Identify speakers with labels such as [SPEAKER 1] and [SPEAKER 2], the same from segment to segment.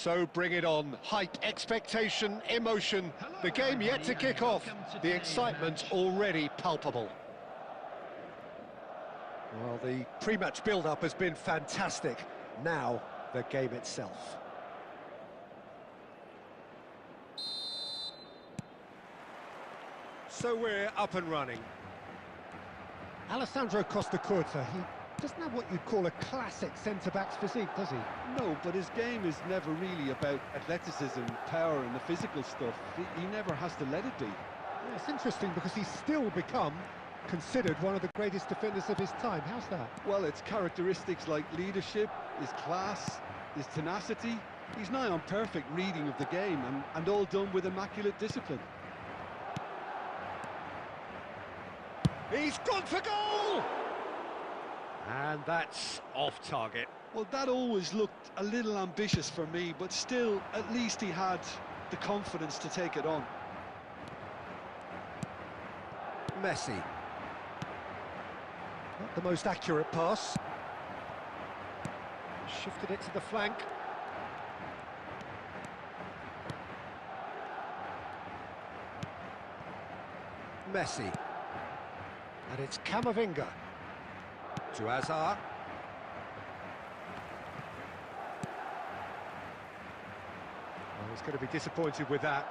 [SPEAKER 1] So bring it on. Hype, expectation, emotion. The game yet to kick off. The excitement already palpable. Well, the pre-match build-up has been fantastic. Now, the game itself. So we're up and running.
[SPEAKER 2] Alessandro Costa Curta, he doesn't have what you'd call a classic centre-back's physique, does he?
[SPEAKER 3] No, but his game is never really about athleticism, power and the physical stuff. He never has to let it be.
[SPEAKER 2] Yeah, it's interesting because he's still become considered one of the greatest defenders of his time. How's that?
[SPEAKER 3] Well, it's characteristics like leadership, his class, his tenacity. He's nigh on perfect reading of the game and all done with immaculate discipline.
[SPEAKER 1] He's gone for goal! And that's off target.
[SPEAKER 3] Well, that always looked a little ambitious for me, but still, at least he had the confidence to take it on.
[SPEAKER 1] Messi.
[SPEAKER 2] Not the most accurate pass.
[SPEAKER 1] Shifted it to the flank. Messi. And it's Camavinga. To Hazard. Well, he's going to be disappointed with that.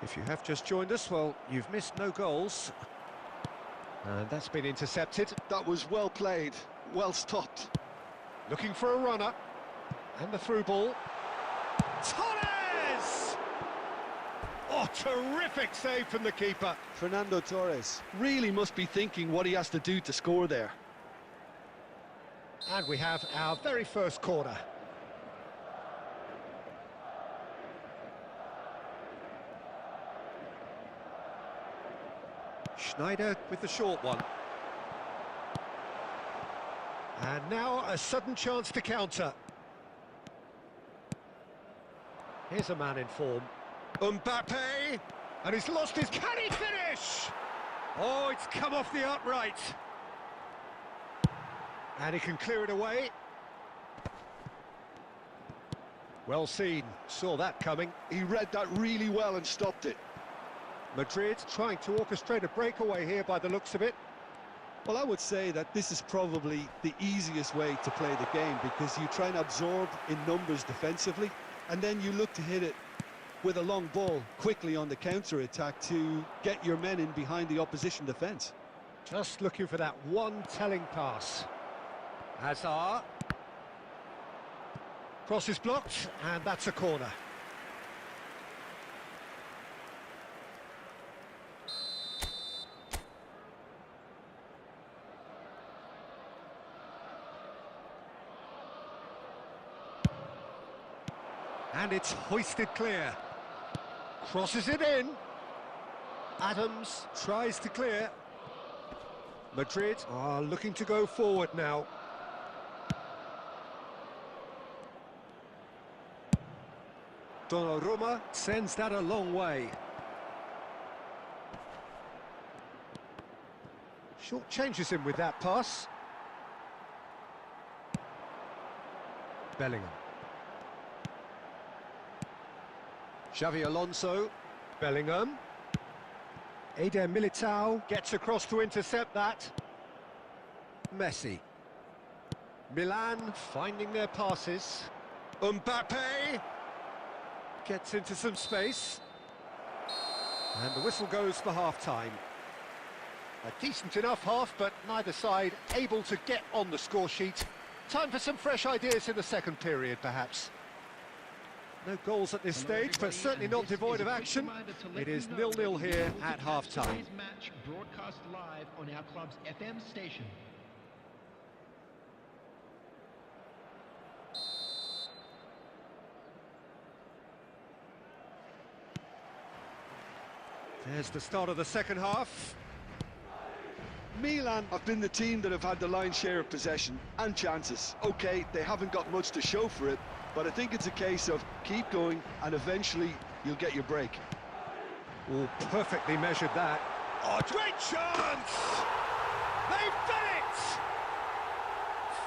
[SPEAKER 1] If you have just joined us, well, you've missed no goals. And that's been intercepted.
[SPEAKER 3] That was well played, well stopped.
[SPEAKER 1] Looking for a runner. And the through ball. Torres! Oh, terrific save from the keeper.
[SPEAKER 3] Fernando Torres really must be thinking what he has to do to score there.
[SPEAKER 1] And we have our very first corner. Schneider with the short one. And now a sudden chance to counter. Here's a man in form. Mbappe! And he's lost his... Can he finish? Oh, it's come off the upright. And he can clear it away. Well seen. Saw that coming.
[SPEAKER 3] He read that really well and stopped it.
[SPEAKER 1] Madrid trying to orchestrate a breakaway here by the looks of it.
[SPEAKER 3] Well, I would say that this is probably the easiest way to play the game because you try and absorb in numbers defensively and then you look to hit it with a long ball quickly on the counter-attack to get your men in behind the opposition defence.
[SPEAKER 1] Just looking for that one telling pass. Hazard. Cross is blocked, and that's a corner. And it's hoisted clear. Crosses it in. Adams tries to clear. Madrid are looking to go forward now. Donnarumma sends that a long way. Short changes him with that pass. Bellingham. Xavi Alonso. Bellingham. Eder Militao gets across to intercept that. Messi. Milan finding their passes. Mbappe gets into some space. And the whistle goes for half-time. A decent enough half, but neither side able to get on the score sheet. Time for some fresh ideas in the second period, perhaps. No goals at this stage, but certainly not devoid of action. It is 0-0 here at half-time.
[SPEAKER 4] Today's match broadcast live on our club's FM station.
[SPEAKER 1] There's the start of the second half.
[SPEAKER 3] Milan have been the team that have had the lion's share of possession and chances. OK, they haven't got much to show for it, but I think it's a case of keep going and eventually you'll get your break.
[SPEAKER 1] Oh, perfectly measured that. Oh, great chance! They've done it!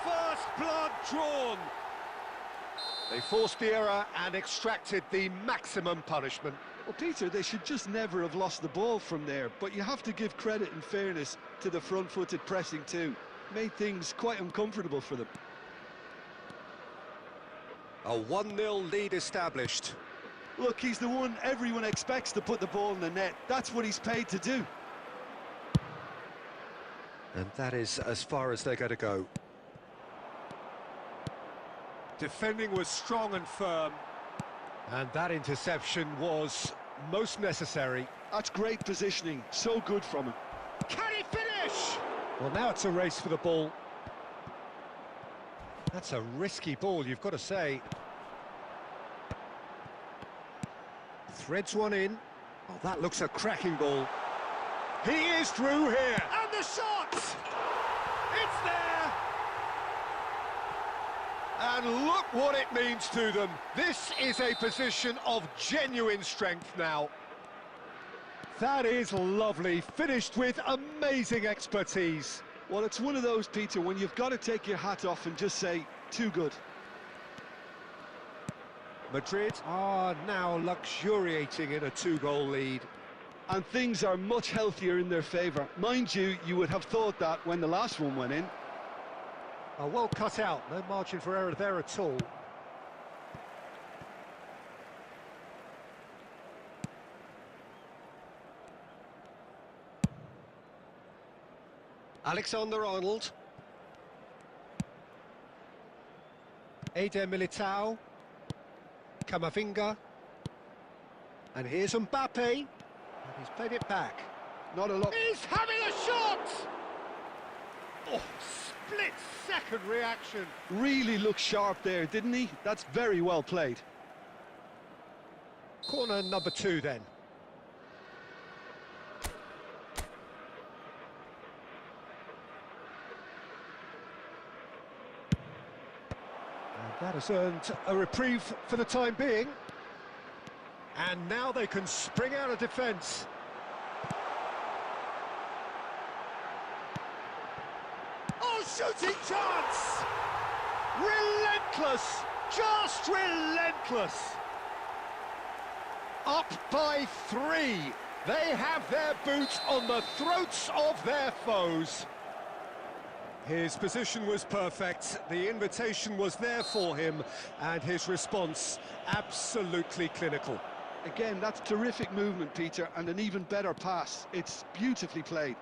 [SPEAKER 1] first blood drawn. They forced the error and extracted the maximum punishment.
[SPEAKER 3] Well, Peter, they should just never have lost the ball from there, but you have to give credit and fairness to the front-footed pressing too. Made things quite uncomfortable for them.
[SPEAKER 1] A 1-0 lead established.
[SPEAKER 3] Look, he's the one everyone expects to put the ball in the net. That's what he's paid to do.
[SPEAKER 1] And that is as far as they're going to go. Defending was strong and firm. And that interception was most necessary.
[SPEAKER 3] That's great positioning. So good from him.
[SPEAKER 1] Can he finish? Well, now it's a race for the ball. That's a risky ball, you've got to say. Threads one in. Oh, that looks a cracking ball. He is through here. And the shot! It's there! And look what it means to them. This is a position of genuine strength now. That is lovely, finished with amazing expertise.
[SPEAKER 3] Well, it's one of those, Peter, when you've got to take your hat off and just say, too good.
[SPEAKER 1] Madrid are now luxuriating in a 2-goal lead.
[SPEAKER 3] And things are much healthier in their favour. Mind you, you would have thought that when the last one went in.
[SPEAKER 1] Oh, well cut out, no margin for error there at all. Alexander-Arnold. Eder Militao. Camavinga. And here's Mbappe. And he's played it back.
[SPEAKER 3] Not a lot.
[SPEAKER 1] He's having a shot! Oh, split-second reaction.
[SPEAKER 3] Really looked sharp there, didn't he? That's very well played.
[SPEAKER 1] Corner number 2 then. And that has earned a reprieve for the time being. And now they can spring out of defence. Oh, shooting chance! Relentless! Just relentless! Up by 3. They have their boots on the throats of their foes. His position was perfect, the invitation was there for him, and his response absolutely clinical.
[SPEAKER 3] Again, that's terrific movement, Peter, and an even better pass. It's beautifully played.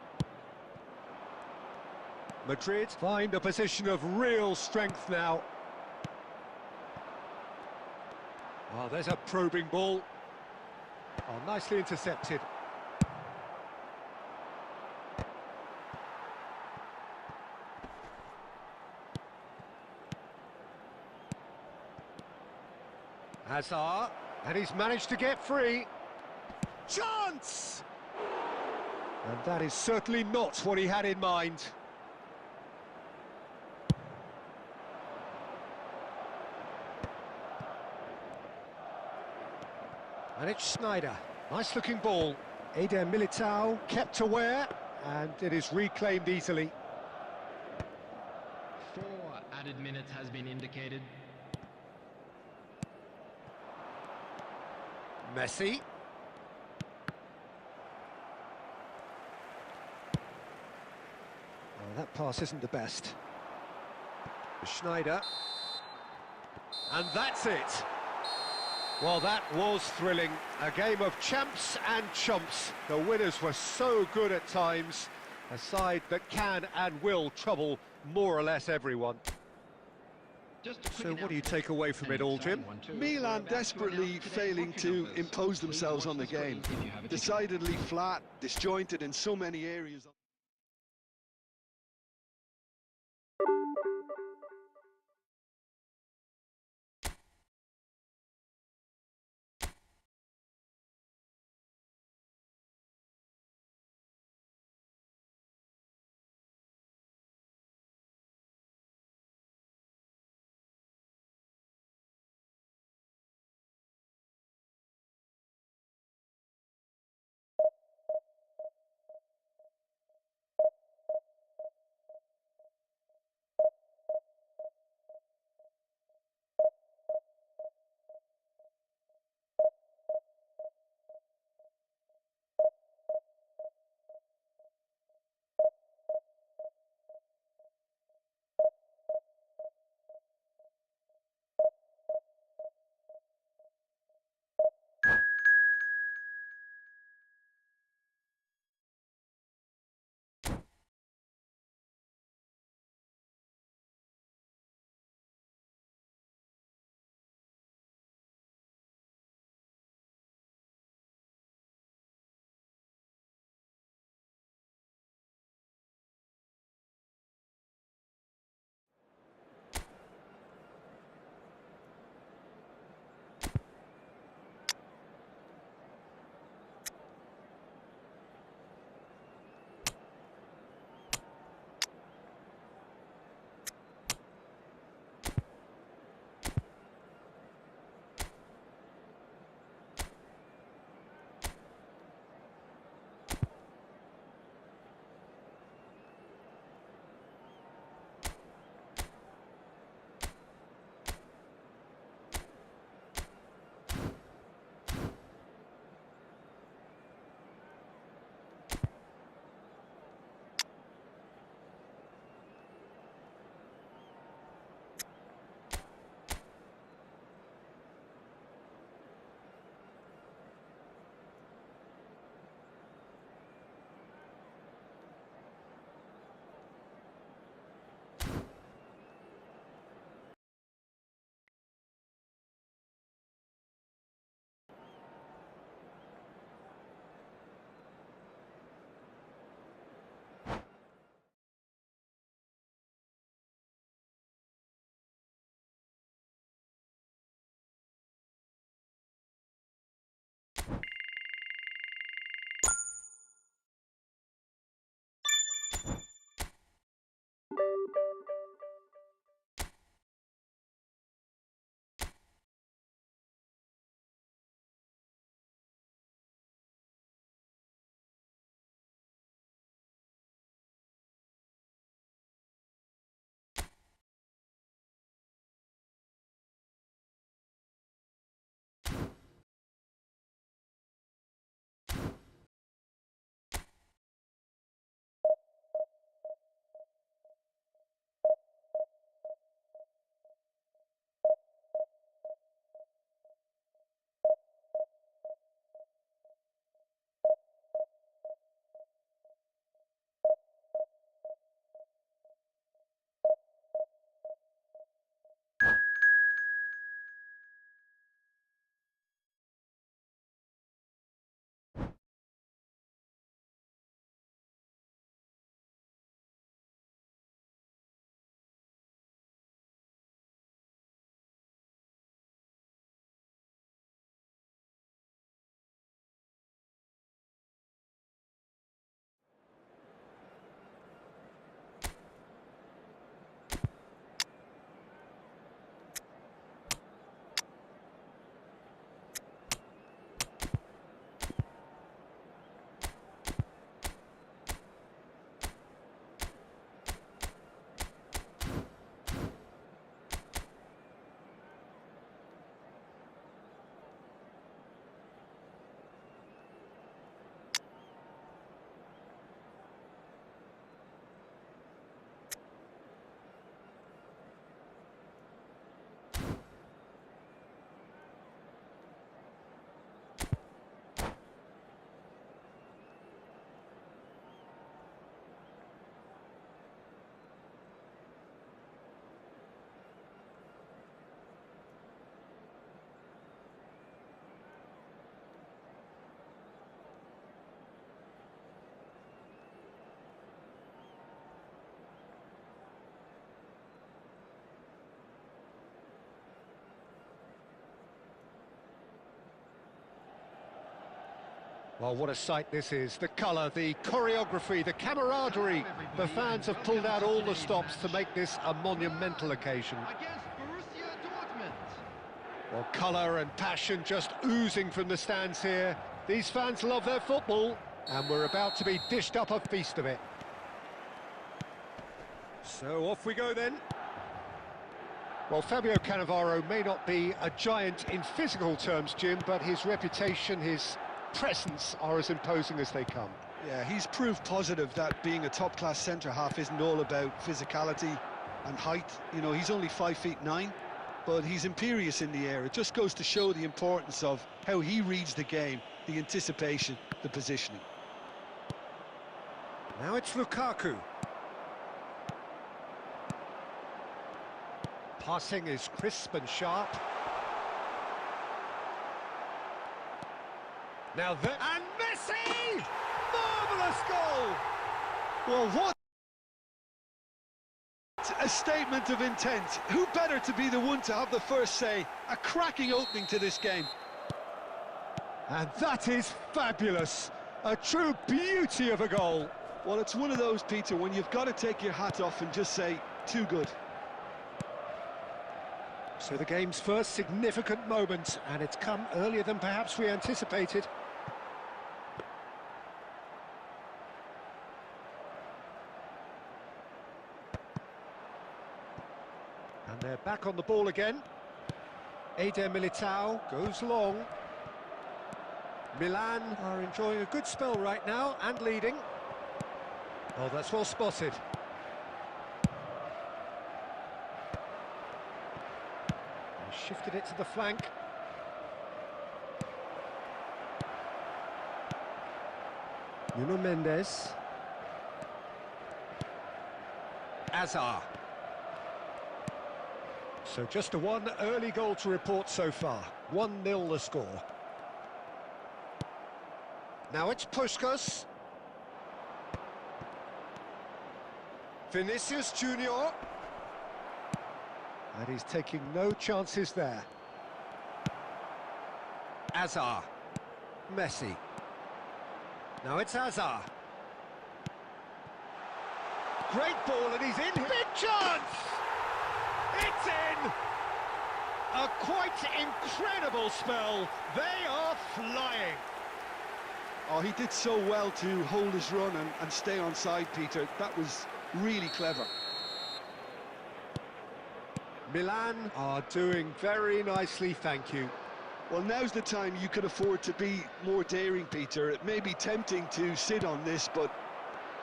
[SPEAKER 1] Madrid find a position of real strength now. Oh, there's a probing ball. Oh, nicely intercepted. Hazard, and he's managed to get free. Chance! And that is certainly not what he had in mind. And it's Schneider. Nice looking ball. Eder Militao kept aware, and it is reclaimed easily.
[SPEAKER 4] 4 added minutes has been indicated.
[SPEAKER 1] Messi. Oh, that pass isn't the best. Schneider. And that's it. Well, that was thrilling. A game of champs and chumps. The winners were so good at times. A side that can and will trouble more or less everyone. So what do you take away from it all, Jim?
[SPEAKER 3] Milan desperately failing to impose themselves on the game. Decidedly flat, disjointed in so many areas.
[SPEAKER 1] Well, what a sight this is. The colour, the choreography, the camaraderie. The fans have pulled out all the stops to make this a monumental occasion.
[SPEAKER 4] Against Borussia Dortmund.
[SPEAKER 1] Well, colour and passion just oozing from the stands here. These fans love their football, and we're about to be dished up a feast of it. So off we go then. Well, Fabio Cannavaro may not be a giant in physical terms, Jim, but his reputation, his presence are as imposing as they come.
[SPEAKER 3] Yeah, he's proved positive that being a top-class centre-half isn't all about physicality and height. You know, he's only 5'9", but he's imperious in the air. It just goes to show the importance of how he reads the game, the anticipation, the positioning.
[SPEAKER 1] Now it's Lukaku. Passing is crisp and sharp. Now that... And Messi! Marvellous goal!
[SPEAKER 3] Well, what a statement of intent. Who better to be the one to have the first say? A cracking opening to this game.
[SPEAKER 1] And that is fabulous. A true beauty of a goal.
[SPEAKER 3] Well, it's one of those, Peter, when you've got to take your hat off and just say, too good.
[SPEAKER 1] So the game's first significant moment, and it's come earlier than perhaps we anticipated. And they're back on the ball again. Eder Militao goes long. Milan are enjoying a good spell right now and leading. Oh, that's well spotted. He shifted it to the flank. Nuno Mendes. Azar. So just a one early goal to report so far. 1-0 the score. Now it's Puskás. Vinicius Junior. And he's taking no chances there. Azar. Messi. Now it's Azar. Great ball and he's in. Big chance! It's in! A quite incredible spell. They are flying.
[SPEAKER 3] Oh, he did so well to hold his run and stay on side, Peter. That was really clever.
[SPEAKER 1] Milan are doing very nicely, thank you.
[SPEAKER 3] Well, now's the time you can afford to be more daring, Peter. It may be tempting to sit on this, but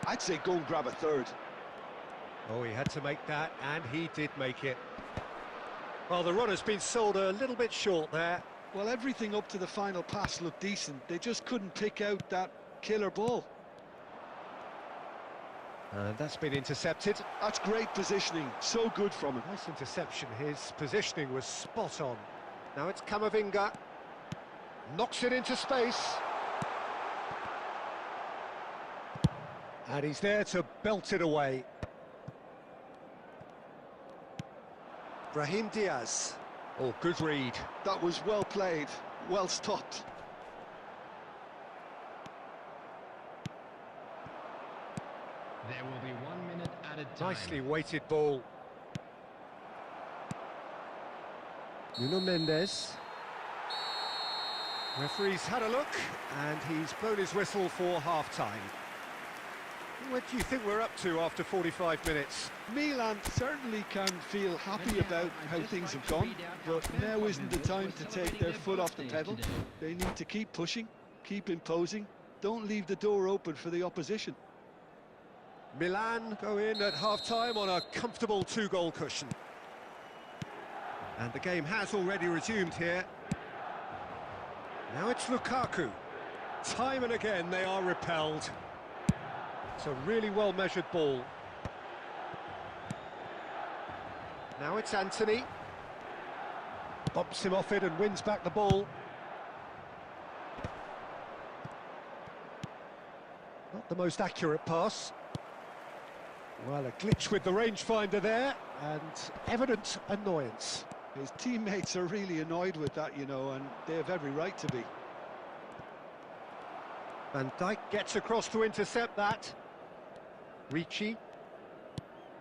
[SPEAKER 3] I'd say go and grab a third.
[SPEAKER 1] Oh, he had to make that, and he did make it. Well, the run has been sold a little bit short there.
[SPEAKER 3] Well, everything up to the final pass looked decent. They just couldn't pick out that killer ball.
[SPEAKER 1] And that's been intercepted.
[SPEAKER 3] That's great positioning. So good from him.
[SPEAKER 1] Nice interception. His positioning was spot on. Now it's Camavinga. Knocks it into space. And he's there to belt it away. Brahim Diaz. Oh, good read.
[SPEAKER 3] That was well played, well stopped.
[SPEAKER 4] There will be 1 minute added time.
[SPEAKER 1] Nicely weighted ball. Nuno Mendes. Referee's had a look, and he's blown his whistle for half-time. What do you think we're up to after 45 minutes?
[SPEAKER 3] Milan certainly can feel happy about how things have gone, but now isn't the time to take their foot off the pedal. They need to keep pushing, keep imposing, don't leave the door open for the opposition.
[SPEAKER 1] Milan go in at half-time on a comfortable 2-goal cushion. And the game has already resumed here. Now it's Lukaku. Time and again they are repelled. It's a really well-measured ball. Now it's Anthony. Bumps him off it and wins back the ball. Not the most accurate pass. Well, a glitch with the rangefinder there, and evident annoyance.
[SPEAKER 3] His teammates are really annoyed with that, you know, and they have every right to be.
[SPEAKER 1] Van Dijk gets across to intercept that. Ricci.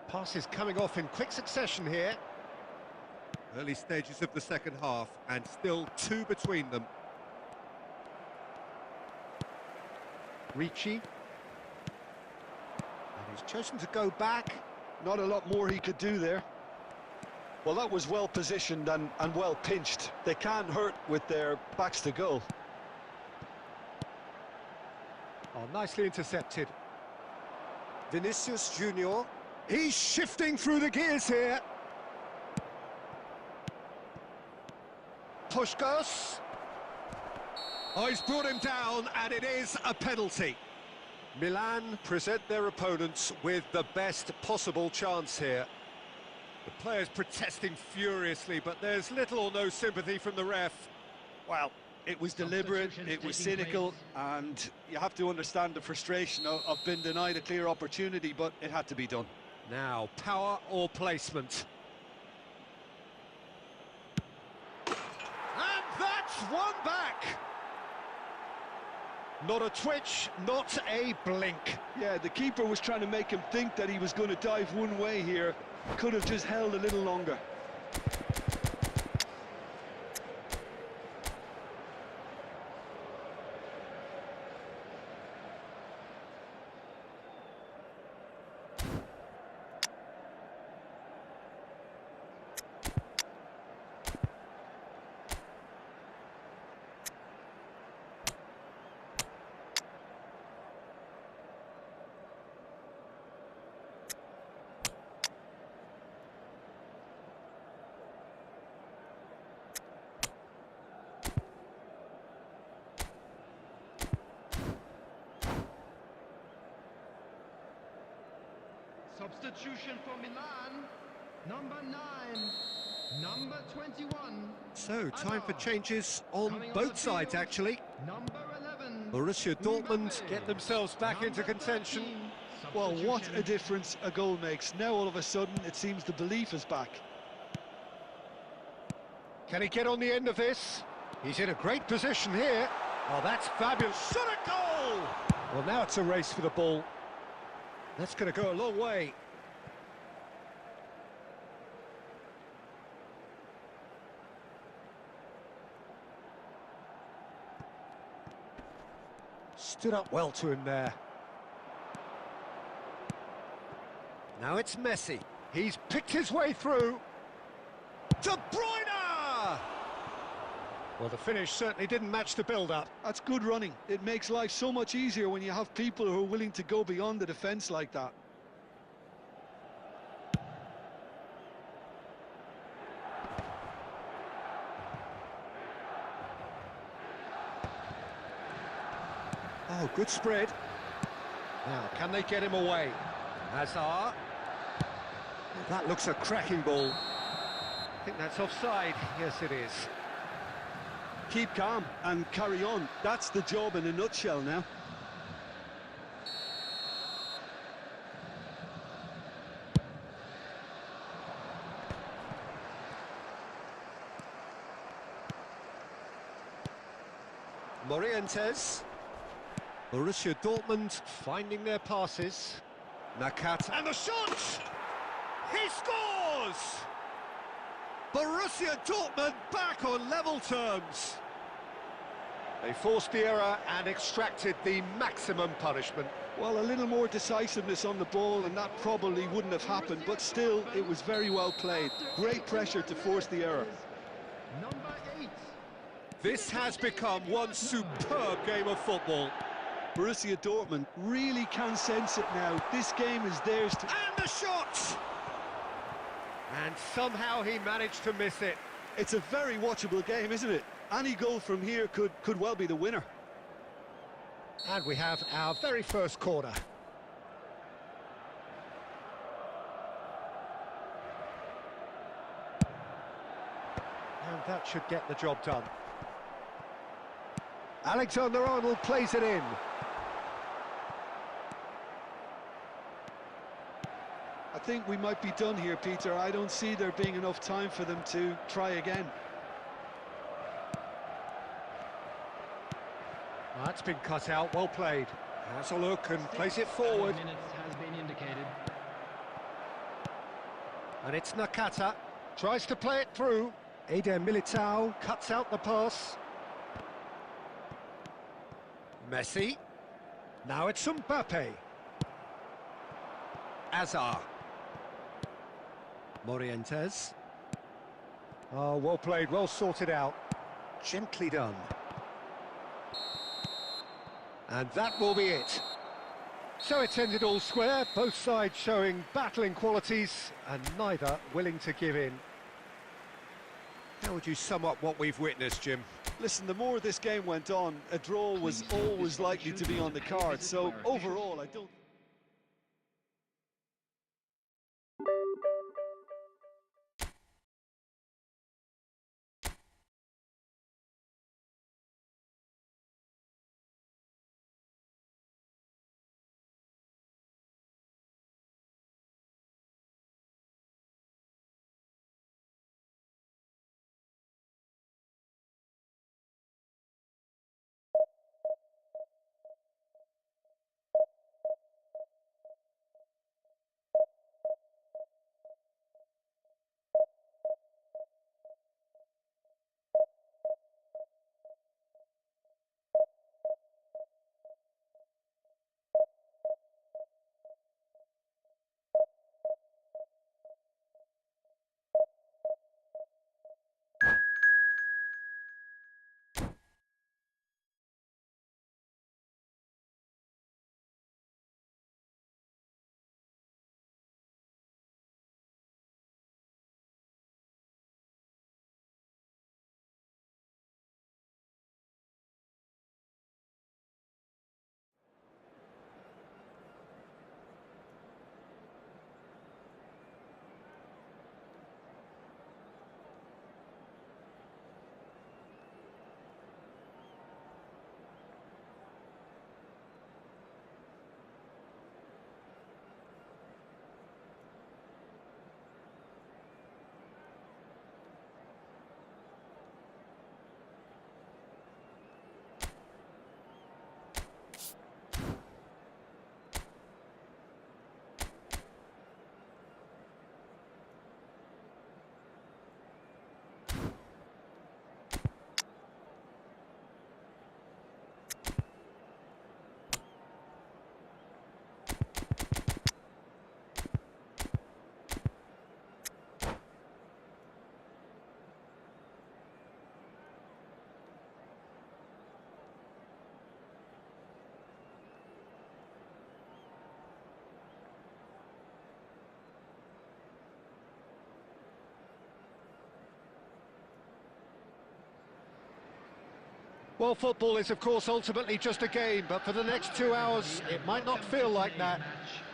[SPEAKER 1] Passes coming off in quick succession here.
[SPEAKER 5] Early stages of the second half, and still 2 between them.
[SPEAKER 1] Ricci. And he's chosen to go back.
[SPEAKER 3] Not a lot more he could do there. Well, that was well positioned and well pinched. They can't hurt with their backs to goal.
[SPEAKER 1] Oh, nicely intercepted. Vinicius Junior. He's shifting through the gears here. Puskás.
[SPEAKER 5] Oh, he's brought him down, and it is a penalty.
[SPEAKER 1] Milan present their opponents with the best possible chance here.
[SPEAKER 5] The players protesting furiously, but there's little or no sympathy from the ref.
[SPEAKER 3] Well, it was deliberate, it was cynical, and you have to understand the frustration of being denied a clear opportunity, but it had to be done.
[SPEAKER 1] Now, power or placement. And that's one back! Not a twitch, not a blink.
[SPEAKER 3] Yeah, the keeper was trying to make him think that he was going to dive one way here. Could have just held a little longer.
[SPEAKER 4] Substitution for Milan. Number 9. Number 21.
[SPEAKER 1] So, time for changes on
[SPEAKER 4] Coming on
[SPEAKER 1] both
[SPEAKER 4] the
[SPEAKER 1] sides,
[SPEAKER 4] field,
[SPEAKER 1] actually.
[SPEAKER 4] Number 11.
[SPEAKER 1] Borussia Dortmund
[SPEAKER 4] Mbappe.
[SPEAKER 1] get themselves back into
[SPEAKER 4] Number
[SPEAKER 1] contention.
[SPEAKER 4] 13.
[SPEAKER 3] Well, what a
[SPEAKER 4] Substitution.
[SPEAKER 3] difference a goal makes. Now all of a sudden it seems the belief is back.
[SPEAKER 1] Can he get on the end of this? He's in a great position here. Oh, that's fabulous. Shot a goal! Well, now it's a race for the ball. That's going to go a long way. Stood up well to him there. Now it's Messi. He's picked his way through. De Bruyne! Well, the finish certainly didn't match the build-up.
[SPEAKER 3] That's good running. It makes life so much easier when you have people who are willing to go beyond the defence like that.
[SPEAKER 1] Oh, good spread. Now, can they get him away? Hazard. That looks a cracking ball. I think that's offside. Yes, it is.
[SPEAKER 3] Keep calm and carry on. That's the job in a nutshell now.
[SPEAKER 1] Morientes. Borussia Dortmund finding their passes. Nakata. And the shot! He scores! Borussia Dortmund back on level terms. They forced the error and extracted the maximum punishment.
[SPEAKER 3] Well, a little more decisiveness on the ball and that probably wouldn't have happened, but still, it was very well played. Great pressure to force the error.
[SPEAKER 4] Number 8.
[SPEAKER 1] This has become one superb game of football.
[SPEAKER 3] Borussia Dortmund really can sense it now. This game is theirs to...
[SPEAKER 1] And the shot! And somehow he managed to miss it.
[SPEAKER 3] It's a very watchable game, isn't it? Any goal from here could well be the winner.
[SPEAKER 1] And we have our very first corner. And that should get the job done. Alexander-Arnold plays it in.
[SPEAKER 3] I think we might be done here, Peter. I don't see there being enough time for them to try again.
[SPEAKER 1] That's been cut out, well played. Has a look and plays it forward.
[SPEAKER 4] Minutes has been indicated.
[SPEAKER 1] And it's Nakata, tries to play it through. Eder Militao cuts out the pass. Messi. Now it's Mbappe. Azar. Morientes. Oh, well played, well sorted out. Gently done. And that will be it. So it's ended all square, both sides showing battling qualities and neither willing to give in. How would you sum up what we've witnessed, Jim?
[SPEAKER 3] Listen, the more this game went on, a draw was always likely to be on the cards. So overall, I don't...
[SPEAKER 1] Well, football is, of course, ultimately just a game, but for the next 2 hours, it might not feel like that.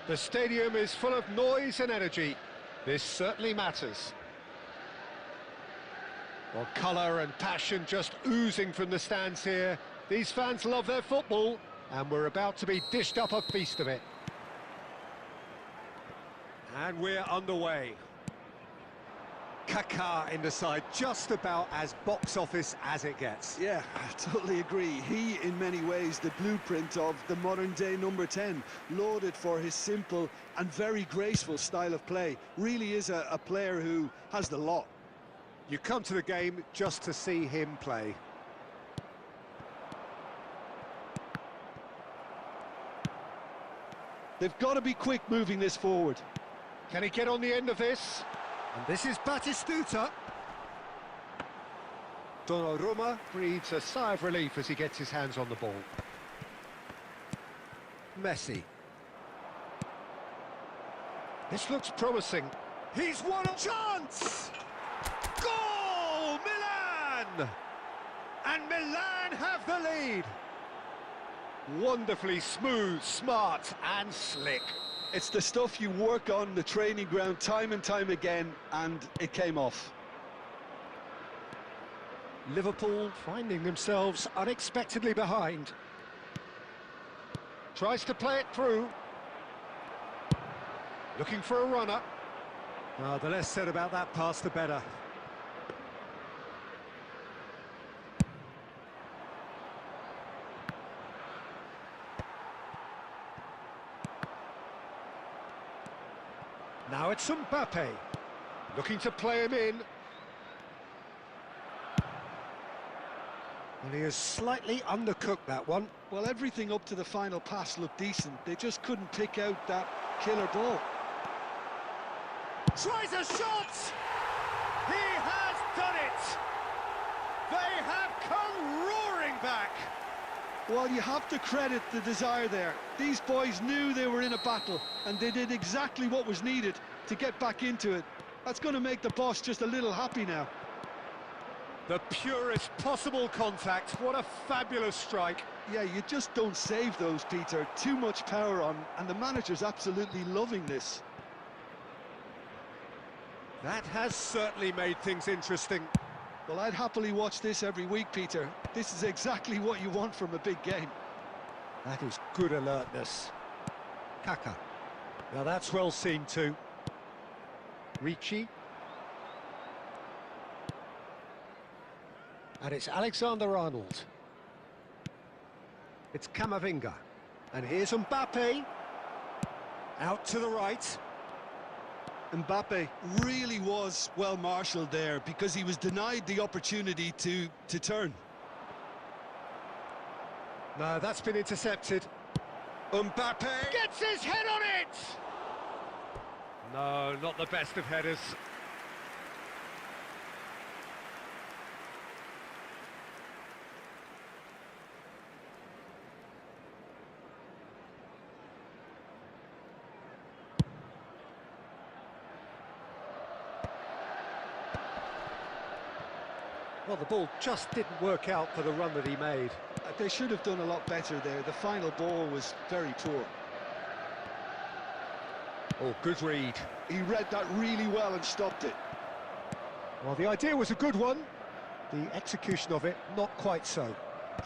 [SPEAKER 1] The stadium is full of noise and energy. This certainly matters. Well, colour and passion just oozing from the stands here. These fans love their football, and we're about to be dished up a feast of it. And we're underway. Kaká in the side, just about as box office as it gets.
[SPEAKER 3] Yeah, I totally agree. He, in many ways, the blueprint of the modern-day number 10, lauded for his simple and very graceful style of play. Really is a player who has the lot.
[SPEAKER 1] You come to the game just to see him play.
[SPEAKER 3] They've got to be quick moving this forward.
[SPEAKER 1] Can he get on the end of this? And this is Batistuta. Donnarumma breathes a sigh of relief as he gets his hands on the ball. Messi. This looks promising. He's won a chance! Goal! Milan! And Milan have the lead. Wonderfully smooth, smart and slick.
[SPEAKER 3] It's the stuff you work on the training ground time and time again, and it came off.
[SPEAKER 1] Liverpool finding themselves unexpectedly behind. Tries to play it through. Looking for a runner. Oh, the less said about that pass, the better. Now it's Mbappe, looking to play him in. Well, he has slightly undercooked that one.
[SPEAKER 3] Well, everything up to the final pass looked decent. They just couldn't pick out that killer ball.
[SPEAKER 5] Tries a shot! He has done it! They have come roaring back!
[SPEAKER 3] Well, you have to credit the desire there. These boys knew they were in a battle, and they did exactly what was needed to get back into it. That's going to make the boss just a little happy now.
[SPEAKER 5] The purest possible contact. What a fabulous strike.
[SPEAKER 3] Yeah, you just don't save those, Peter. Too much power on, and the manager's absolutely loving this.
[SPEAKER 5] That has certainly made things interesting.
[SPEAKER 3] Well, I'd happily watch this every week, Peter. This is exactly what you want from a big game.
[SPEAKER 1] That is good alertness. Kaka. Now that's well seen too. Ricci. And it's Alexander-Arnold. It's Camavinga. And here's Mbappe. Out to the right.
[SPEAKER 3] Mbappe really was well marshalled there because he was denied the opportunity to turn.
[SPEAKER 1] No, that's been intercepted.
[SPEAKER 5] Mbappe gets his head on it! No, not the best of headers.
[SPEAKER 1] Well, the ball just didn't work out for the run that he made.
[SPEAKER 3] They should have done a lot better there. The final ball was very poor.
[SPEAKER 1] Oh, good read.
[SPEAKER 3] He read that really well and stopped it.
[SPEAKER 1] Well, the idea was a good one. The execution of it, not quite so.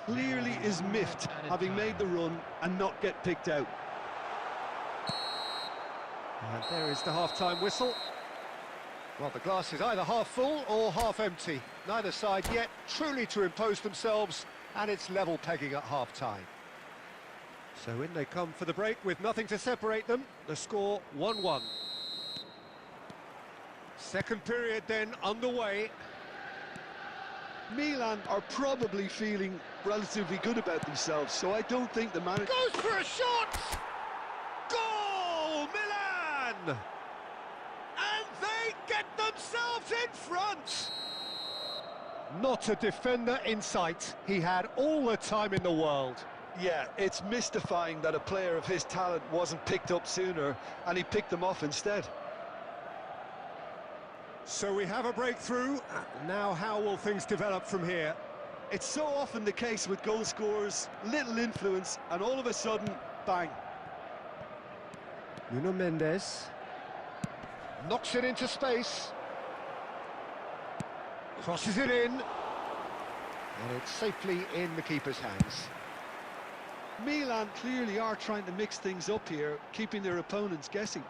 [SPEAKER 3] Clearly is miffed, having made the run and not get picked out.
[SPEAKER 1] And there is the half-time whistle. Well, the glass is either half full or half empty. Neither side yet truly to impose themselves, and it's level pegging at half-time. So in they come for the break with nothing to separate them. The score 1-1.
[SPEAKER 5] Second period then underway.
[SPEAKER 3] Milan are probably feeling relatively good about themselves, so I don't think the manager...
[SPEAKER 5] Goes for a shot! Goal, Milan! And they get themselves in front!
[SPEAKER 1] Not a defender in sight. He had all the time in the world.
[SPEAKER 3] Yeah, it's mystifying that a player of his talent wasn't picked up sooner, and he picked them off instead.
[SPEAKER 5] So we have a breakthrough. Now how will things develop from here?
[SPEAKER 3] It's so often the case with goal scorers, little influence, and all of a sudden, bang.
[SPEAKER 1] Nuno Mendes knocks it into space. Crosses it in. And it's safely in the keeper's hands.
[SPEAKER 3] Milan clearly are trying to mix things up here, keeping their opponents guessing.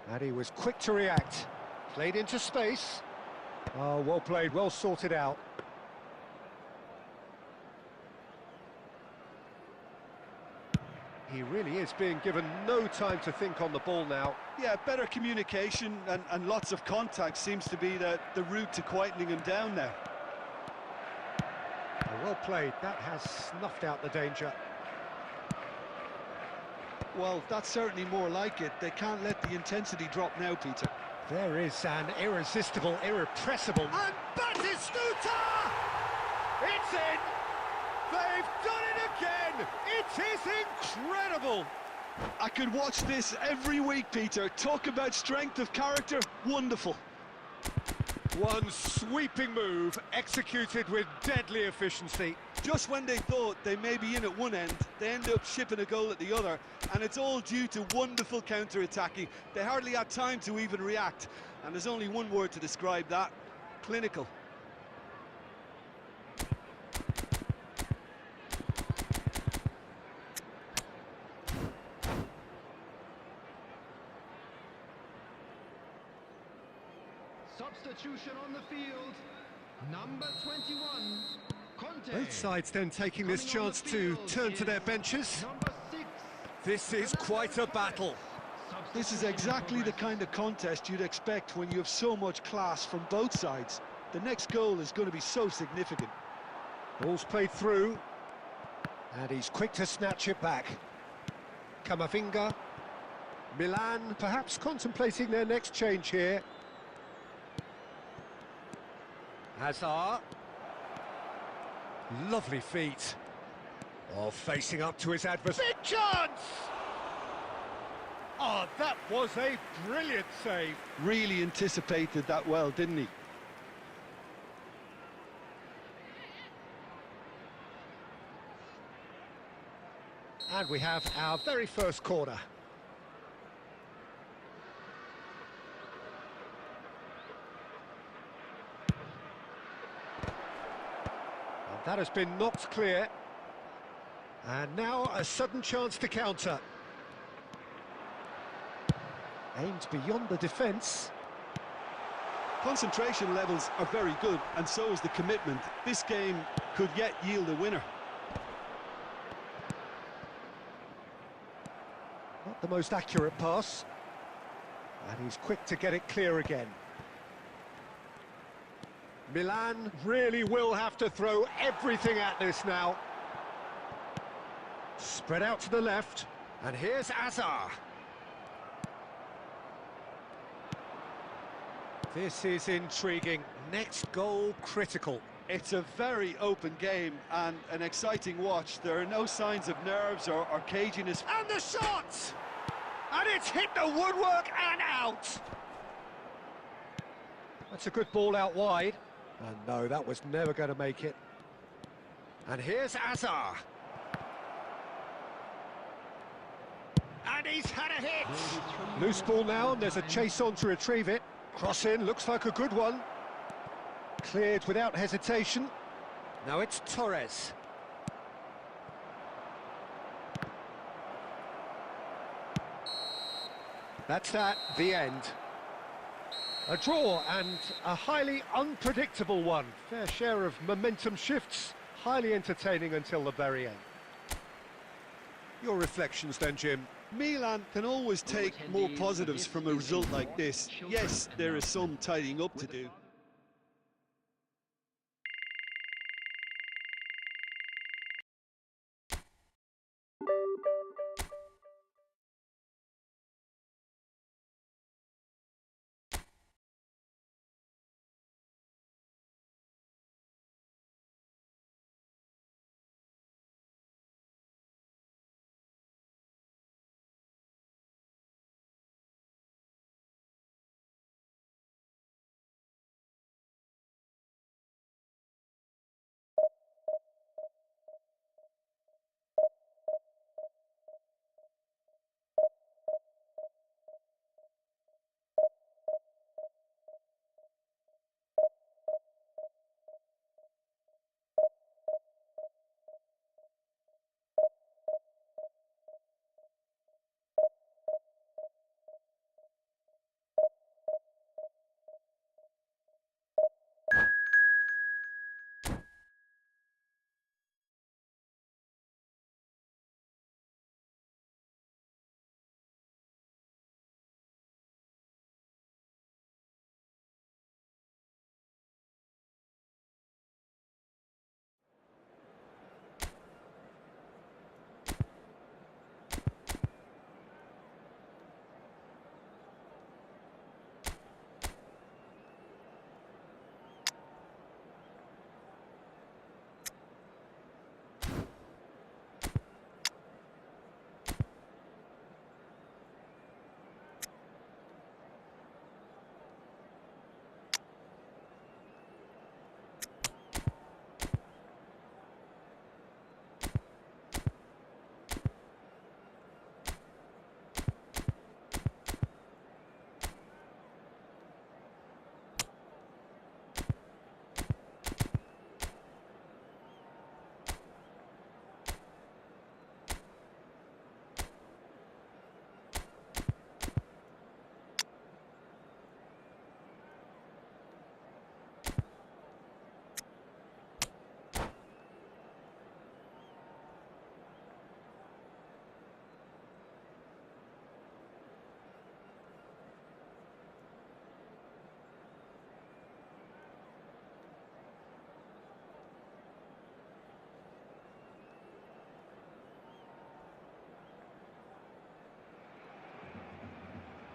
[SPEAKER 1] And he was quick to react. Played into space. Oh, well played, well sorted out. He really is being given no time to think on the ball now.
[SPEAKER 3] Yeah, better communication and lots of contact seems to be the route to quietening him down now.
[SPEAKER 1] Oh, well played, that has snuffed out the danger.
[SPEAKER 3] Well, that's certainly more like it. They can't let the intensity drop now, Peter.
[SPEAKER 1] There is an irresistible, irrepressible...
[SPEAKER 5] And Batistuta! It's in! They've done it again! It is incredible!
[SPEAKER 3] I could watch this every week, Peter. Talk about strength of character, wonderful.
[SPEAKER 5] One sweeping move, executed with deadly efficiency.
[SPEAKER 3] Just when they thought they may be in at one end, they end up shipping a goal at the other, and it's all due to wonderful counter-attacking. They hardly had time to even react, and there's only one word to describe that: clinical.
[SPEAKER 4] Substitution on the field, number 21, Conte.
[SPEAKER 1] Both sides then taking this chance to turn to their benches.
[SPEAKER 4] Number 6,
[SPEAKER 1] This is quite a battle.
[SPEAKER 3] This is exactly the kind of contest you'd expect when you have so much class from both sides. The next goal is going to be so significant.
[SPEAKER 1] Ball's played through. And he's quick to snatch it back. Camavinga. Milan perhaps contemplating their next change here. Hazard. Lovely feet. Oh, facing up to his adversary.
[SPEAKER 5] Big chance! Oh, that was a brilliant save.
[SPEAKER 3] Really anticipated that well, didn't he?
[SPEAKER 1] And we have our very first corner. And that has been knocked clear. And now a sudden chance to counter. Aimed beyond the defence.
[SPEAKER 3] Concentration levels are very good, and so is the commitment. This game could yet yield a winner.
[SPEAKER 1] Not the most accurate pass. And he's quick to get it clear again. Milan really will have to throw everything at this now. Spread out to the left. And here's Hazard. This is intriguing. Next goal critical.
[SPEAKER 3] It's a very open game and an exciting watch. There are no signs of nerves or caginess.
[SPEAKER 5] And the shot! And it's hit the woodwork and out!
[SPEAKER 1] That's a good ball out wide. And no, that was never going to make it. And here's Hazard.
[SPEAKER 5] And he's had a hit!
[SPEAKER 1] Loose ball now, and there's a chase on to retrieve it. Cross in, looks like a good one. Cleared without hesitation. Now it's Torres. That's that, the end. A draw and a highly unpredictable one. Fair share of momentum shifts, highly entertaining until the very end. Your reflections then, Jim?
[SPEAKER 3] Milan can always take more positives from a result like this. Yes, there is some tidying up to do.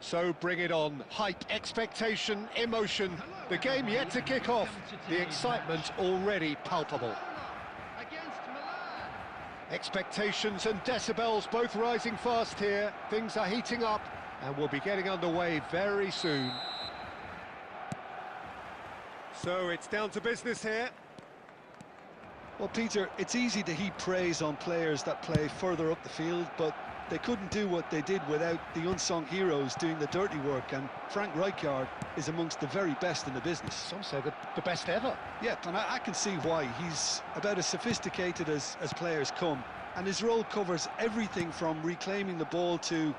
[SPEAKER 1] So bring it on. Hype, expectation, emotion. The game yet to kick off. The excitement already palpable.
[SPEAKER 4] Against Milan.
[SPEAKER 1] Expectations and decibels both rising fast here. Things are heating up and we'll be getting underway very soon. So it's down to business here.
[SPEAKER 3] Well, Peter, it's easy to heap praise on players that play further up the field, but they couldn't do what they did without the unsung heroes doing the dirty work, and Frank Rijkaard is amongst the very best in the business.
[SPEAKER 1] Some say the best ever.
[SPEAKER 3] Yeah, and I can see why. He's about as sophisticated as players come, and his role covers everything from reclaiming the ball to,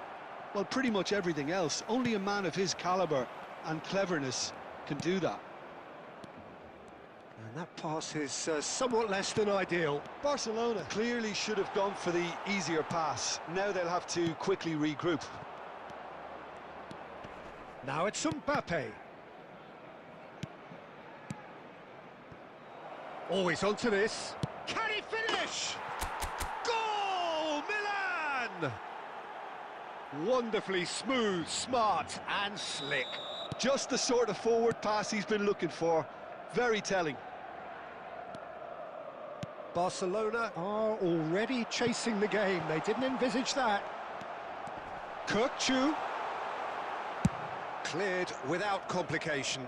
[SPEAKER 3] well, pretty much everything else. Only a man of his calibre and cleverness can do that.
[SPEAKER 1] And that pass is somewhat less than ideal.
[SPEAKER 3] Barcelona clearly should have gone for the easier pass. Now they'll have to quickly regroup.
[SPEAKER 1] Now it's Mbappe. Always onto this. Can he finish? Goal! Milan! Wonderfully smooth, smart and slick.
[SPEAKER 3] Just the sort of forward pass he's been looking for. Very telling.
[SPEAKER 1] Barcelona are already chasing the game. They didn't envisage that. Kirkchu. Cleared without complication.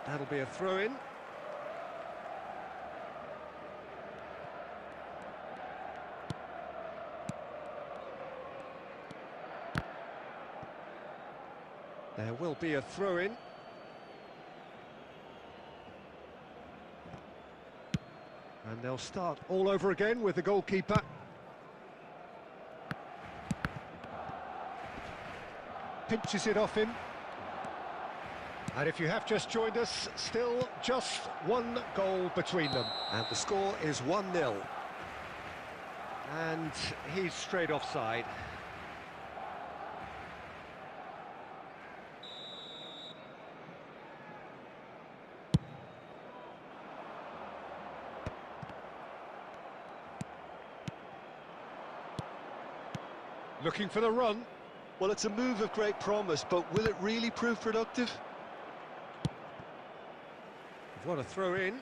[SPEAKER 1] That'll be a throw-in. There will be a throw-in. And they'll start all over again with the goalkeeper. Pinches it off him. And if you have just joined us, still just one goal between them. And the score is 1-0. And he's straight offside. Looking for the run.
[SPEAKER 3] Well, it's a move of great promise, but will it really prove productive?
[SPEAKER 1] What a throw in.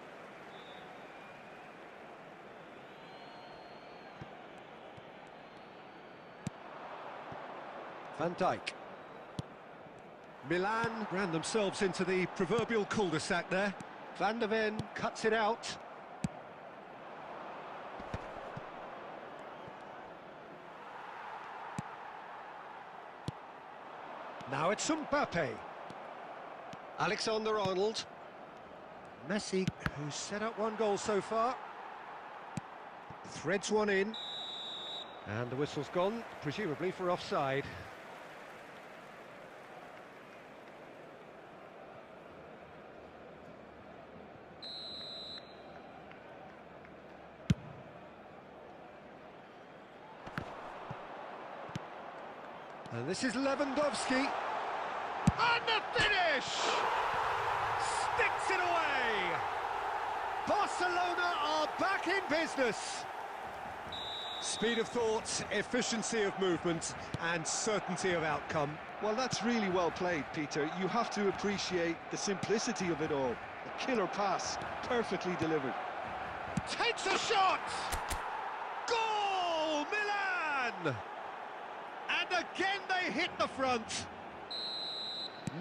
[SPEAKER 1] Van Dijk. Milan ran themselves into the proverbial cul-de-sac there. Van de Ven cuts it out. Now it's Mbappe. Alexander-Arnold. Messi, who's set up one goal so far. Threads one in. And the whistle's gone, presumably for offside. And this is Lewandowski. And the finish! Sticks it away! Barcelona are back in business. Speed of thought, efficiency of movement, and certainty of outcome.
[SPEAKER 3] Well, that's really well played, Peter. You have to appreciate the simplicity of it all. A killer pass, perfectly delivered.
[SPEAKER 1] Takes a shot! Goal! Milan! And again they hit the front.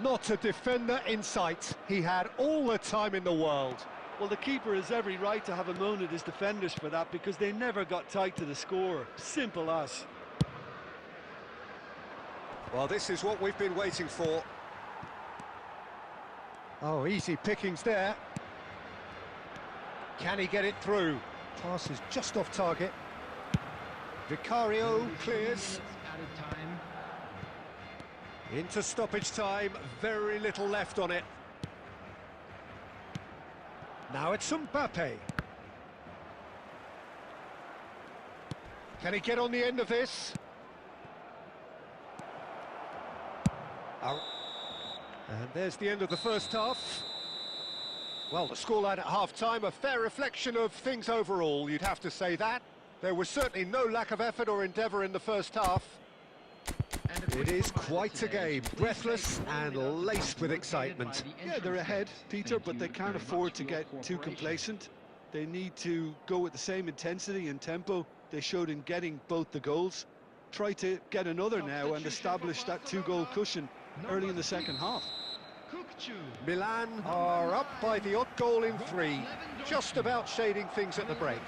[SPEAKER 1] Not a defender in sight. He had all the time in the world.
[SPEAKER 3] Well, the keeper has every right to have a moan at his defenders for that, because they never got tight to the score. Simple as.
[SPEAKER 1] Well, this is what we've been waiting for. Oh, easy pickings there. Can he get it through? Pass is just off target. Vicario clears.
[SPEAKER 4] Added time.
[SPEAKER 1] Into stoppage time, very little left on it. Now it's Mbappe. Can he get on the end of this? And there's the end of the first half. Well, the scoreline at half-time, a fair reflection of things overall, you'd have to say that. There was certainly no lack of effort or endeavour in the first half. It is quite a game, breathless and laced with excitement.
[SPEAKER 3] Yeah, they're ahead, Peter, but they can't afford to get too complacent. They need to go with the same intensity and tempo they showed in getting both the goals. Try to get another now and establish that two-goal cushion early in the second half.
[SPEAKER 1] Milan are up by the odd goal in 3, just about shading things at the break.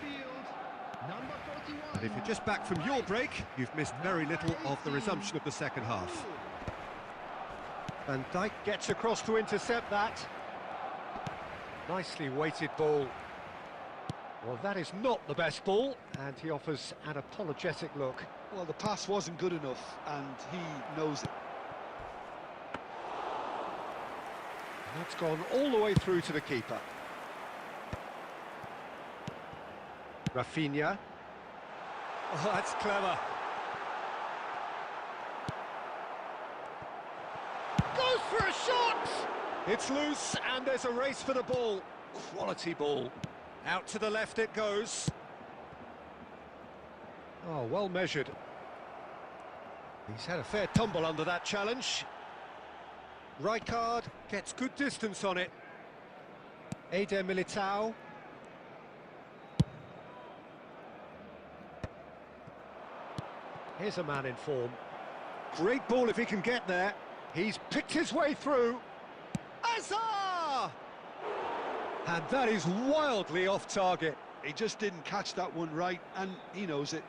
[SPEAKER 1] And if you're just back from your break, you've missed very little of the resumption of the second half. Van Dijk gets across to intercept that. Nicely weighted ball. Well, that is not the best ball, and he offers an apologetic look.
[SPEAKER 3] Well, the pass wasn't good enough, and he knows it.
[SPEAKER 1] That's gone all the way through to the keeper. Rafinha. Oh, that's clever. Goes for a shot! It's loose, and there's a race for the ball. Quality ball. Out to the left it goes. Oh, well measured. He's had a fair tumble under that challenge. Rijkaard gets good distance on it. Eder Militao. Here's a man in form. Great ball if he can get there. He's picked his way through. Azar! And that is wildly off target.
[SPEAKER 3] He just didn't catch that one right, and he knows it.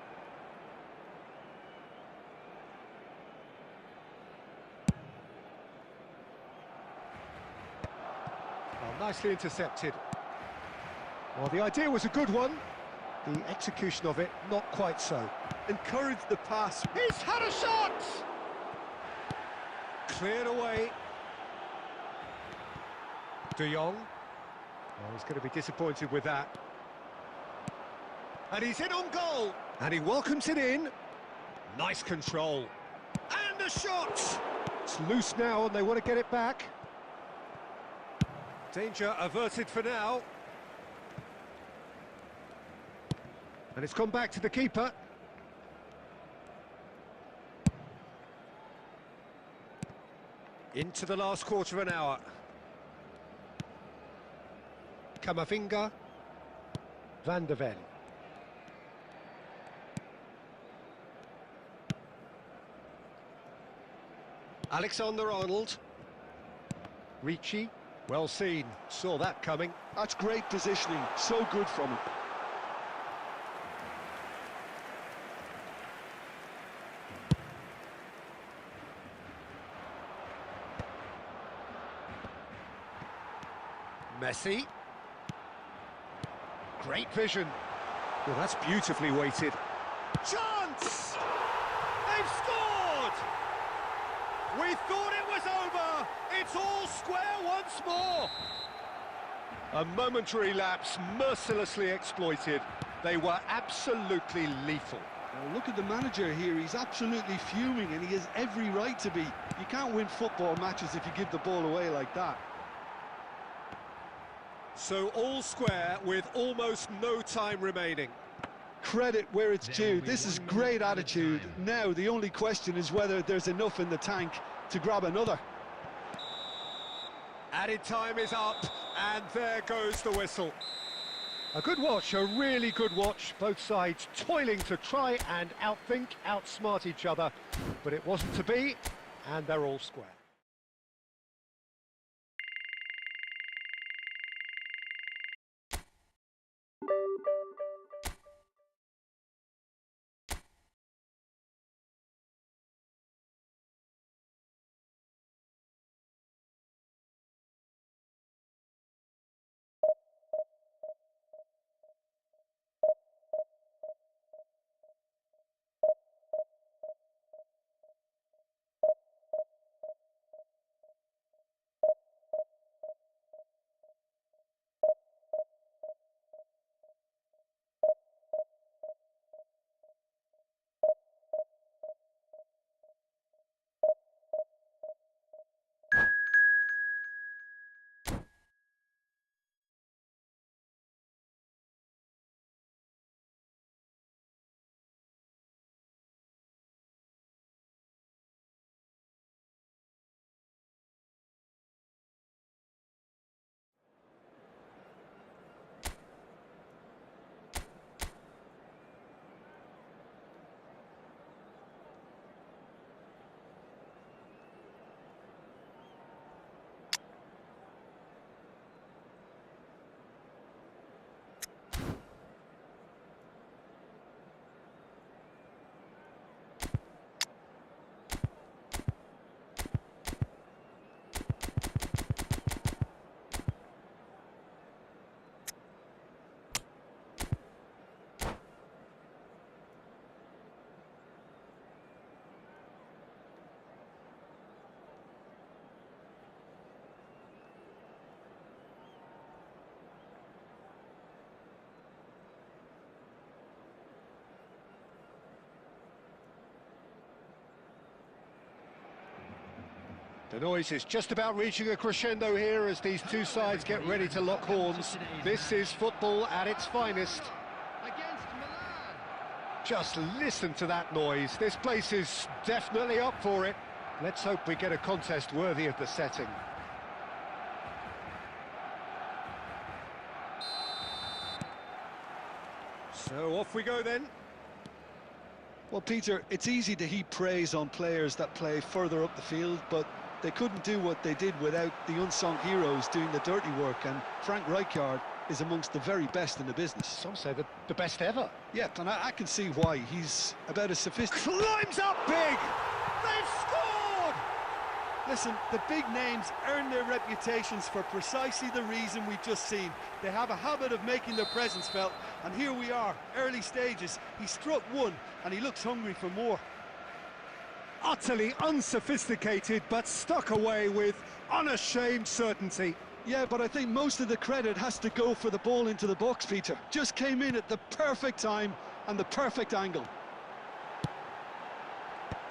[SPEAKER 1] Well, nicely intercepted. Well, the idea was a good one. The execution of it, not quite so.
[SPEAKER 3] Encourage the pass.
[SPEAKER 1] He's had a shot! Cleared away. De Jong. Oh, he's going to be disappointed with that. And he's in on goal. And he welcomes it in. Nice control. And a shot! It's loose now and they want to get it back. Danger averted for now. And it's gone back to the keeper. Into the last quarter of an hour. Kamavinga. Van der Ven. Alexander-Arnold. Ricci. Well seen. Saw that coming.
[SPEAKER 3] That's great positioning. So good from him.
[SPEAKER 1] Messi. Great vision. Well, that's beautifully weighted. Chance! They've scored! We thought it was over. It's all square once more. A momentary lapse, mercilessly exploited. They were absolutely lethal.
[SPEAKER 3] Well, look at the manager here. He's absolutely fuming, and he has every right to be. You can't win football matches if you give the ball away like that.
[SPEAKER 1] So all square with almost no time remaining.
[SPEAKER 3] Credit where it's due. This is great attitude. Now the only question is whether there's enough in the tank to grab another.
[SPEAKER 1] Added time is up, and there goes the whistle. A good watch, a really good watch. Both sides toiling to try and outthink, outsmart each other. But it wasn't to be, and they're all square. The noise is just about reaching a crescendo here as these two sides get ready to lock horns. This is football at its finest.
[SPEAKER 4] Against Milan.
[SPEAKER 1] Just listen to that noise. This place is definitely up for it. Let's hope we get a contest worthy of the setting. So off we go then.
[SPEAKER 3] Well, Peter, it's easy to heap praise on players that play further up the field, but they couldn't do what they did without the unsung heroes doing the dirty work, and Frank Rijkaard is amongst the very best in the business.
[SPEAKER 1] Some say the best ever.
[SPEAKER 3] Yeah, and I can see why. He's about as sophisticated.
[SPEAKER 1] Climbs up big! They've scored!
[SPEAKER 3] Listen, the big names earn their reputations for precisely the reason we've just seen. They have a habit of making their presence felt, and here we are, early stages. He struck one, and he looks hungry for more.
[SPEAKER 2] Utterly unsophisticated, but stuck away with unashamed certainty.
[SPEAKER 3] Yeah, but I think most of the credit has to go for the ball into the box, Peter. Just came in at the perfect time and the perfect angle.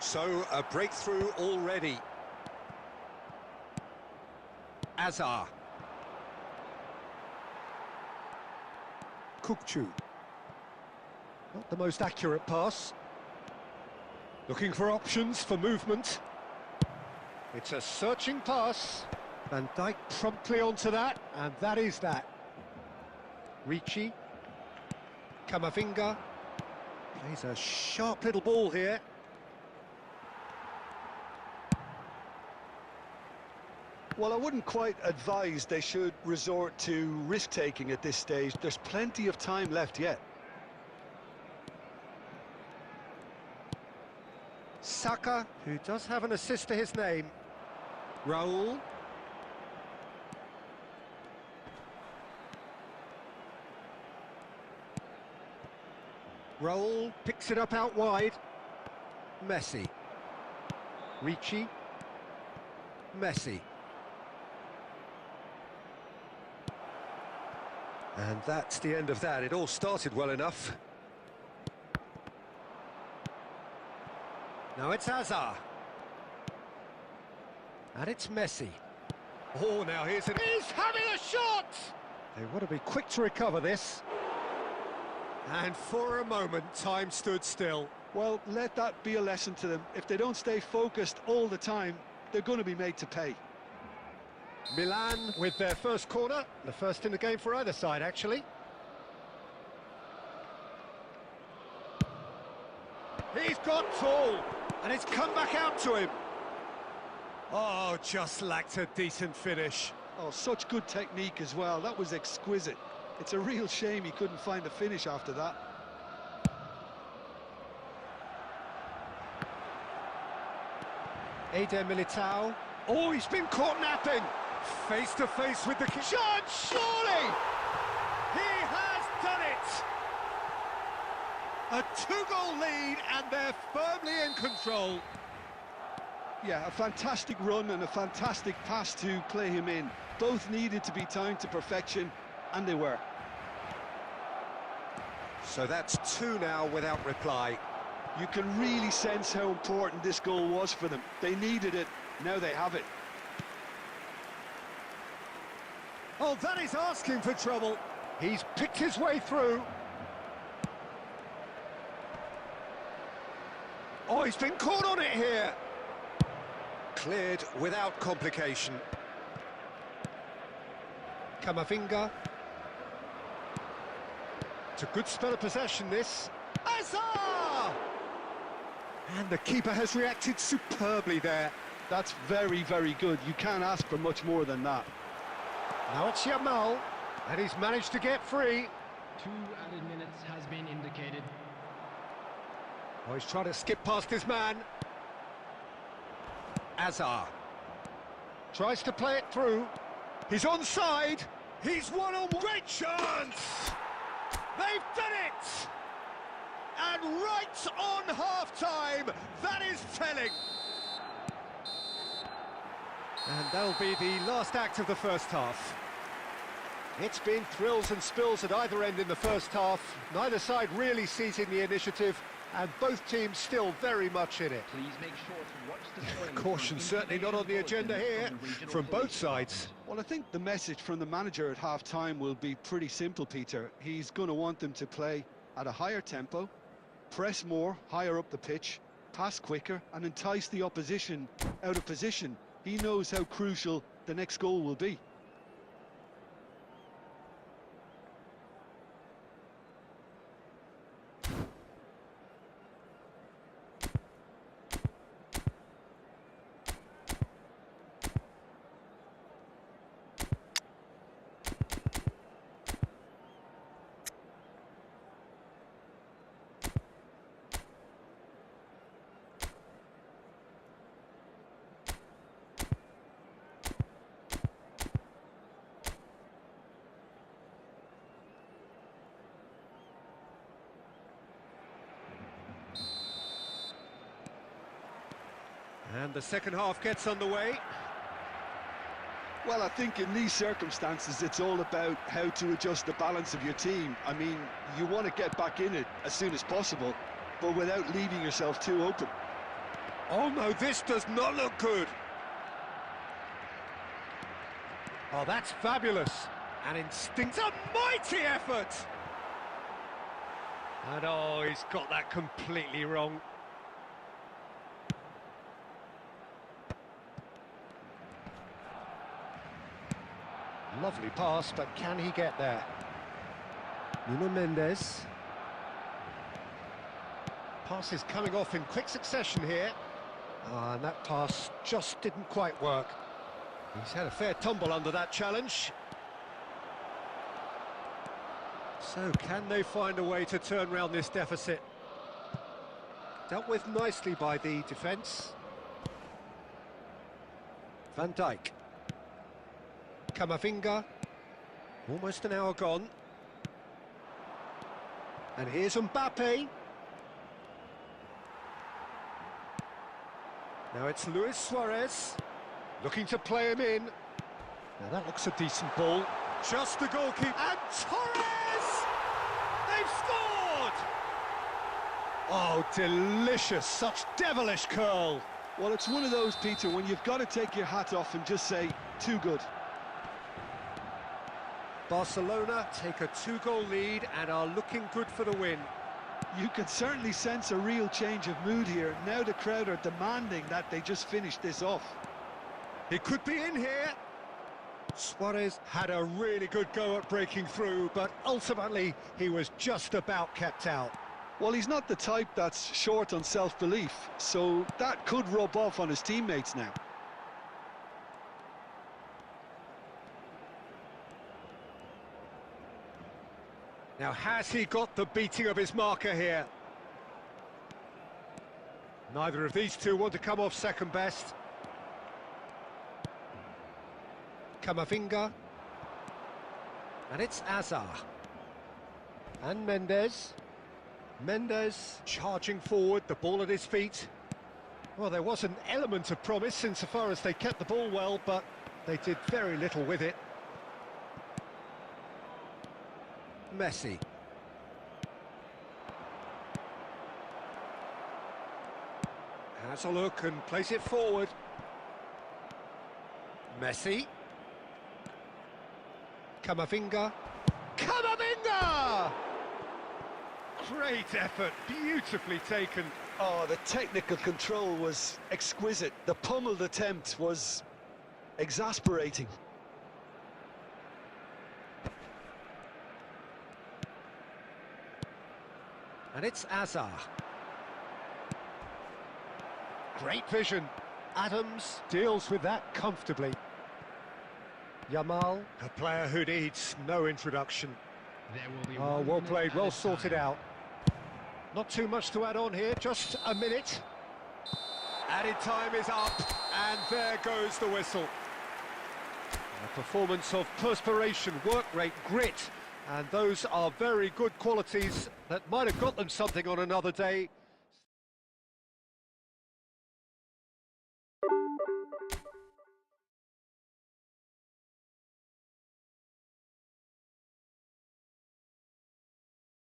[SPEAKER 1] So, a breakthrough already. Azar. Kukçu. Not the most accurate pass. Looking for options for movement. It's a searching pass. Van Dijk promptly onto that, and that is that. Ricci. Camavinga. Plays a sharp little ball here.
[SPEAKER 3] Well, I wouldn't quite advise they should resort to risk-taking at this stage. There's plenty of time left yet.
[SPEAKER 1] Saka, who does have an assist to his name. Raul. Raul picks it up out wide. Messi. Ricci. Messi. And that's the end of that. It all started well enough. Now it's Azar. And it's Messi. Oh, now here's an... He's having a shot! They want to be quick to recover this. And for a moment, time stood still.
[SPEAKER 3] Well, let that be a lesson to them. If they don't stay focused all the time, they're going to be made to pay.
[SPEAKER 1] Milan with their first corner. The first in the game for either side, actually. He's got tall, and it's come back out to him. Oh, just lacked a decent finish.
[SPEAKER 3] Oh, such good technique as well. That was exquisite. It's a real shame he couldn't find a finish after that.
[SPEAKER 1] Eder Militao. Oh, he's been caught napping. Face to face with the shot, surely! He has done it! A two-goal lead, and they're firmly in control.
[SPEAKER 3] Yeah, a fantastic run and a fantastic pass to play him in. Both needed to be timed to perfection, and they were.
[SPEAKER 1] So that's two now without reply.
[SPEAKER 3] You can really sense how important this goal was for them. They needed it, now they have it.
[SPEAKER 1] Oh, that is asking for trouble. He's picked his way through. Oh, he's been caught on it here. Cleared without complication. Camavinga. It's a good spell of possession, this. Azar! And the keeper has reacted superbly there.
[SPEAKER 3] That's very, very good. You can't ask for much more than that.
[SPEAKER 1] Now it's Yamal, and he's managed to get free.
[SPEAKER 4] 2 added minutes has been indicated.
[SPEAKER 1] Oh, he's trying to skip past his man. Azar. Tries to play it through. He's onside. He's one-on-one. Great chance! They've done it! And right on half-time, that is telling. And that'll be the last act of the first half. It's been thrills and spills at either end in the first half. Neither side really seizing the initiative, and both teams still very much in it.
[SPEAKER 4] Please make sure to watch the screen.
[SPEAKER 1] Caution certainly not on the agenda here from both sides.
[SPEAKER 3] Well, I think the message from the manager at half-time will be pretty simple, Peter. He's going to want them to play at a higher tempo, press more, higher up the pitch, pass quicker, and entice the opposition out of position. He knows how crucial the next goal will be.
[SPEAKER 1] And the second half gets underway.
[SPEAKER 3] Well, I think in these circumstances, it's all about how to adjust the balance of your team. I mean, you want to get back in it as soon as possible, but without leaving yourself too open.
[SPEAKER 1] Oh no, this does not look good. Oh, that's fabulous. An instinct, a mighty effort. And oh, he's got that completely wrong. Lovely pass, but can he get there? Nuno Mendes. Pass is coming off in quick succession here. And that pass just didn't quite work. He's had a fair tumble under that challenge. So, can they find a way to turn round this deficit? Dealt with nicely by the defence. Van Dijk. Camavinga, almost an hour gone. And here's Mbappe. Now it's Luis Suarez, looking to play him in. Now that looks a decent ball. Just the goalkeeper. And Torres! They've scored! Oh, delicious, such devilish curl.
[SPEAKER 3] Well, it's one of those, Peter, when you've got to take your hat off and just say, too good.
[SPEAKER 1] Barcelona take a 2-goal lead and are looking good for the win.
[SPEAKER 3] You can certainly sense a real change of mood here. Now the crowd are demanding that they just finish this off.
[SPEAKER 1] He could be in here. Suarez had a really good go at breaking through, but ultimately he was just about kept out.
[SPEAKER 3] Well, he's not the type that's short on self-belief, so that could rub off on his teammates now.
[SPEAKER 1] Now, has he got the beating of his marker here? Neither of these two want to come off second best. Camavinga. And it's Azar. And Mendes. Mendes charging forward, the ball at his feet. Well, there was an element of promise insofar as they kept the ball well, but they did very little with it. Messi. Has a look and plays it forward. Messi. Camavinga. Camavinga! Great effort, beautifully taken.
[SPEAKER 3] Oh, the technical control was exquisite. The pummeled attempt was exasperating.
[SPEAKER 1] And it's Azar. Great vision. Adams deals with that comfortably. Yamal, a player who needs no introduction.
[SPEAKER 4] There will be
[SPEAKER 1] Oh,
[SPEAKER 4] 1
[SPEAKER 1] well
[SPEAKER 4] minute
[SPEAKER 1] played, well
[SPEAKER 4] added
[SPEAKER 1] sorted
[SPEAKER 4] time.
[SPEAKER 1] out. Not too much to add on here, just a minute. Added time is up, and there goes the whistle. A performance of perspiration, work rate, grit, and those are very good qualities that might have got them something on another day.